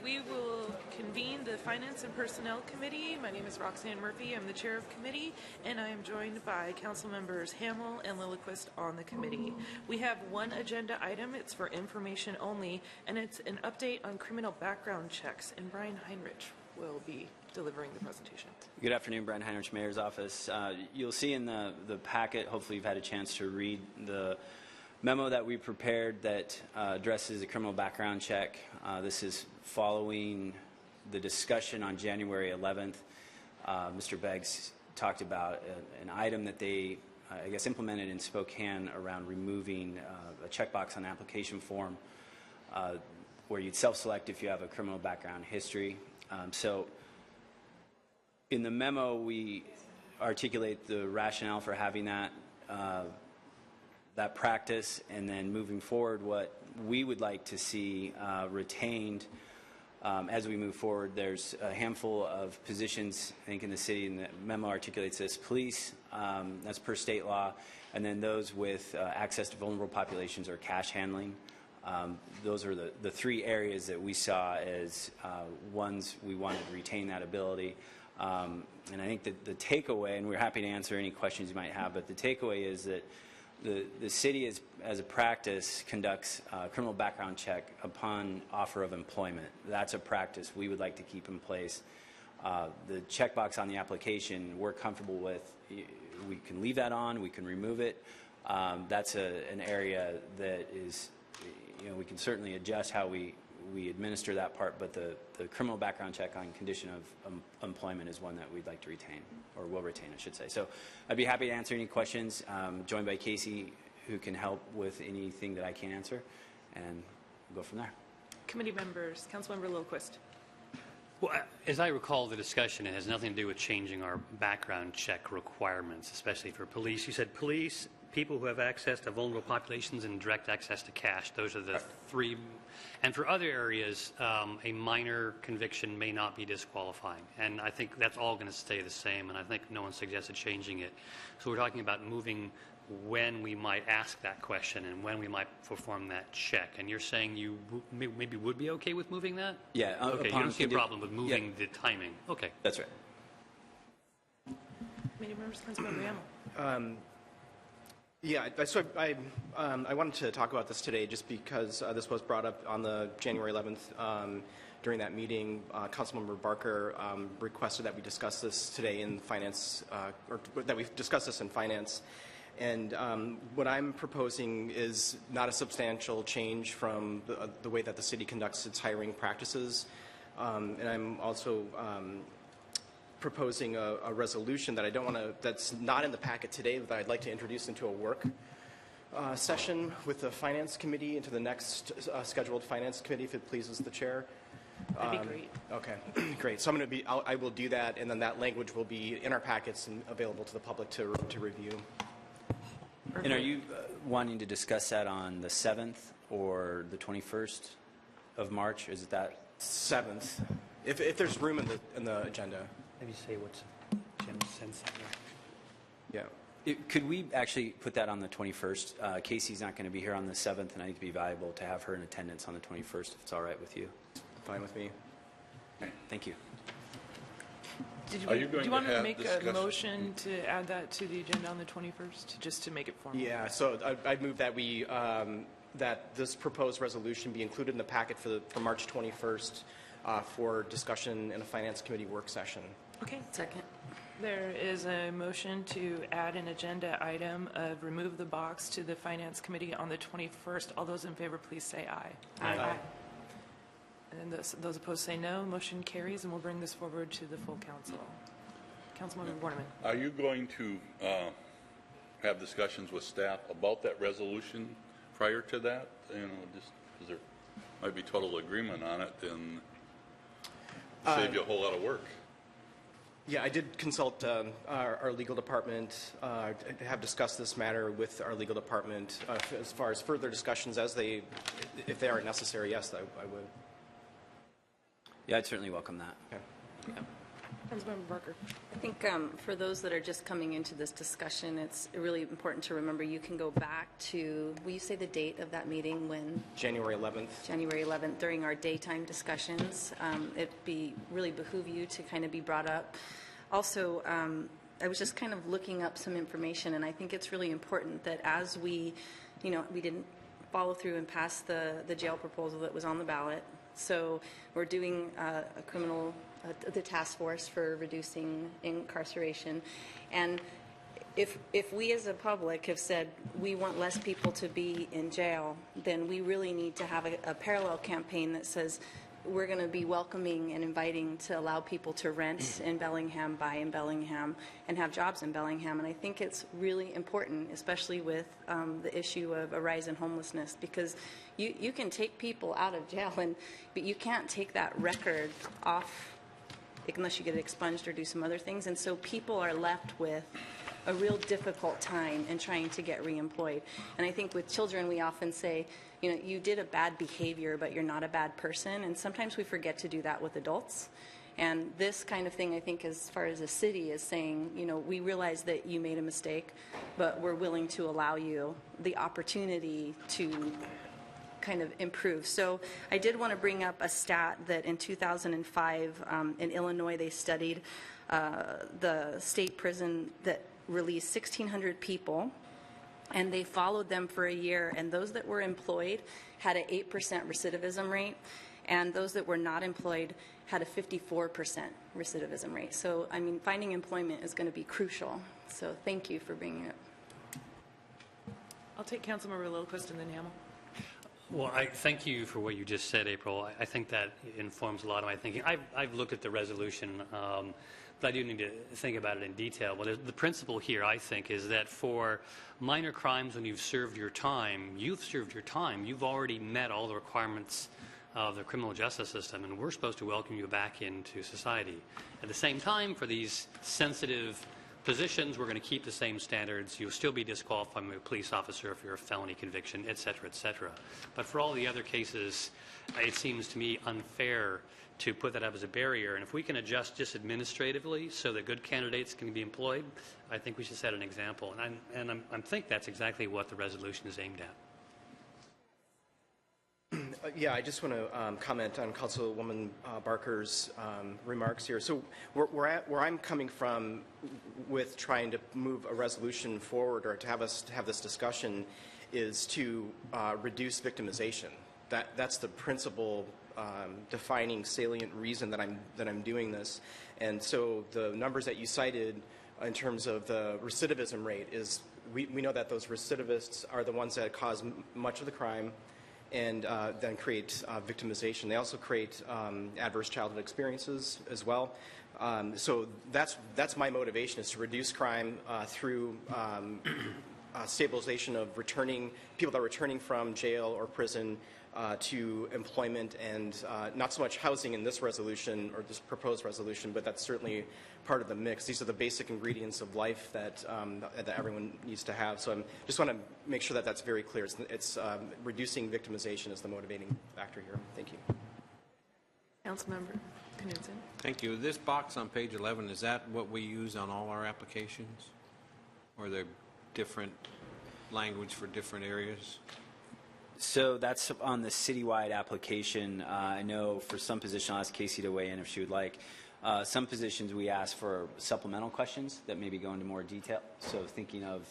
We will convene the Finance and Personnel Committee. My name is Roxanne Murphy. I'm the chair of committee, and I am joined by council members Hamill and Lilliquist on the committee. We have one agenda item. It's for information only, and it's an update on criminal background checks, and Brian Heinrich will be delivering the presentation. Good afternoon, Brian Heinrich, Mayor's Office. You'll see in the packet, hopefully you've had a chance to read the memo that we prepared that addresses a criminal background check. This is following the discussion on January 11th. Mr. Beggs talked about an item that they, I guess, implemented in Spokane around removing a checkbox on the application form where you'd self-select if you have a criminal background history. So in the memo, we articulate the rationale for having that practice, and then moving forward, what we would like to see retained as we move forward. There's a handful of positions, I think, in the city, and the memo articulates this: police, that's per state law, and then those with access to vulnerable populations or cash handling. Those are the three areas that we saw as ones we wanted to retain that ability. And I think that the takeaway, and we're happy to answer any questions you might have, but the takeaway is that the city, as a practice, conducts a criminal background check upon offer of employment. That's a practice we would like to keep in place. The checkbox on the application, we're comfortable with. We can leave that on. We can remove it. That's an area that is, we can certainly adjust how we administer that part, but the criminal background check on condition of employment is one that we'd like to retain, or will retain, I should say. So I'd be happy to answer any questions, joined by Casey, who can help with anything that I can't answer, and we'll go from there. Committee members, Councilmember Lilliquist. Well, as I recall the discussion, it has nothing to do with changing our background check requirements, especially for police. You said police, people who have access to vulnerable populations, and direct access to cash. Those are the three. And for other areas, a minor conviction may not be disqualifying. And I think that's all going to stay the same, and I think no one suggested changing it. So we're talking about moving when we might ask that question and when we might perform that check. And you're saying you maybe would be okay with moving that? Yeah. Okay, you don't see a problem with moving the timing. Okay. That's right. Committee members, Councilmember Hamill. Yeah, so I wanted to talk about this today just because this was brought up on the January 11th during that meeting. Councilmember Barker requested that we discuss this today in finance, or that we discuss this in finance. And what I'm proposing is not a substantial change from the way that the city conducts its hiring practices. And I'm also proposing a resolution that that's not in the packet today, that I'd like to introduce into a work session with the Finance Committee, into the next scheduled Finance Committee, if it pleases the chair. That'd be great. Okay, great. So I will do that, and then that language will be in our packets and available to the public to review. Perfect. And are you wanting to discuss that on the 7th or the 21st of March? Is it that? 7th, if there's room in the agenda. Maybe say what's Jim sense. Yeah. Could we actually put that on the 21st? Casey's not going to be here on the 7th, and I think it'd be valuable to have her in attendance on the 21st, if it's all right with you. Fine with me. All right, thank you. Do you want to make a motion to add that to the agenda on the 21st, just to make it formal? Yeah, so I'd move that we that this proposed resolution be included in the packet for March 21st for discussion in a Finance Committee work session. Okay, second. There is a motion to add an agenda item of remove the box to the Finance Committee on the 21st. All those in favor, please say aye. Aye. And those opposed say no. Motion carries, and we'll bring this forward to the full council. Councilmember Borneman. Are you going to have discussions with staff about that resolution prior to that? Just because there might be total agreement on it, and save you a whole lot of work. Yeah, I did consult our legal department. I have discussed this matter with our legal department. As far as further discussions, if they are necessary, yes, I would. Yeah, I'd certainly welcome that. Okay. Yeah. Councilmember Barker. I think for those that are just coming into this discussion, it's really important to remember you can go back to, will you say the date of that meeting when? January 11th. January 11th, during our daytime discussions. It'd be really behoove you to kind of be brought up. Also, I was just kind of looking up some information, and I think it's really important that as we, we didn't follow through and pass the jail proposal that was on the ballot. So we're doing the task force for reducing incarceration. And if we as a public have said we want less people to be in jail, then we really need to have a parallel campaign that says we're going to be welcoming and inviting to allow people to rent in Bellingham, buy in Bellingham, and have jobs in Bellingham. And I think it's really important, especially with the issue of a rise in homelessness, because you can take people out of jail, but you can't take that record off unless you get it expunged or do some other things. And so people are left with a real difficult time in trying to get reemployed. And I think with children, we often say, you did a bad behavior, but you're not a bad person. And sometimes we forget to do that with adults. And this kind of thing, I think, as far as a city, is saying, we realize that you made a mistake, but we're willing to allow you the opportunity to kind of improve. So I did want to bring up a stat that in 2005 in Illinois, they studied the state prison that released 1,600 people, and they followed them for a year, and those that were employed had an 8% recidivism rate, and those that were not employed had a 54% recidivism rate. So, I mean, finding employment is going to be crucial. So thank you for bringing it. I'll take Councilmember Lillquist and then Hamel. Well, I thank you for what you just said, April. I think that informs a lot of my thinking. I've looked at the resolution, but I do need to think about it in detail. But the principle here, I think, is that for minor crimes, when you've served your time, you've already met all the requirements of the criminal justice system, and we're supposed to welcome you back into society. At the same time, for these sensitive positions, we're going to keep the same standards. You'll still be disqualified from a police officer if you're a felony conviction, et cetera, et cetera. But for all the other cases, it seems to me unfair to put that up as a barrier. And if we can adjust just administratively so that good candidates can be employed, I think we should set an example. And I think that's exactly what the resolution is aimed at. Yeah, I just want to comment on Councilwoman Barker's remarks here. So where I'm coming from with trying to move a resolution forward or to have us have this discussion is to reduce victimization. That's the principal defining salient reason that I'm doing this. And so the numbers that you cited in terms of the recidivism rate is we know that those recidivists are the ones that cause much of the crime and then create victimization. They also create adverse childhood experiences as well. So that's my motivation, is to reduce crime through stabilization of people that are returning from jail or prison to employment, and not so much housing in this resolution or this proposed resolution, but that's certainly part of the mix. These are the basic ingredients of life that everyone needs to have. So I just want to make sure that that's very clear. It's reducing victimization is the motivating factor here. Thank you. Councilmember Knudsen. Thank you. This box on page 11, is that what we use on all our applications? Or are there different language for different areas? So that's on the citywide application. I know for some positions, I'll ask Casey to weigh in if she would like. Some positions we ask for supplemental questions that maybe go into more detail. So thinking of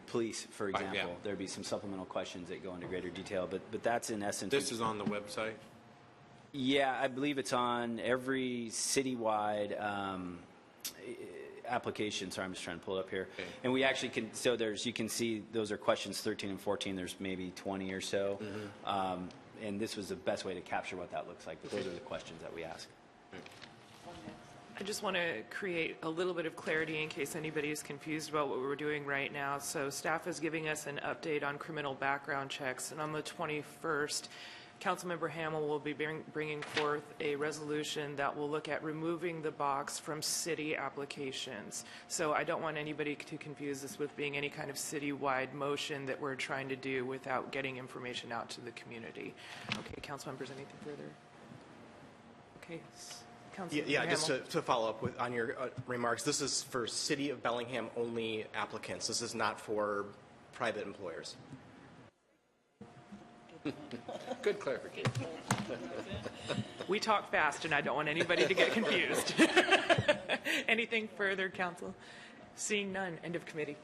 police, for example, yeah. there'd be some supplemental questions that go into greater detail. But that's in essence. This is on the website? Yeah, I believe it's on every citywide application. Sorry, I'm just trying to pull it up here. Okay. And we actually can, so you can see those are questions 13 and 14. There's maybe 20 or so. Mm-hmm. And this was the best way to capture what that looks like. But those are the questions that we ask. I just want to create a little bit of clarity in case anybody is confused about what we're doing right now. So staff is giving us an update on criminal background checks. And on the 21st, Councilmember Hamel will be bringing forth a resolution that will look at removing the box from city applications. So I don't want anybody to confuse this with being any kind of citywide motion that we're trying to do without getting information out to the community. Okay, council members, anything further? Okay, Councilmember Yeah, just Hamel. to follow up on your remarks, this is for City of Bellingham only applicants. This is not for private employers. Good clarification. We talk fast, and I don't want anybody to get confused. Anything further, council? Seeing none, end of committee.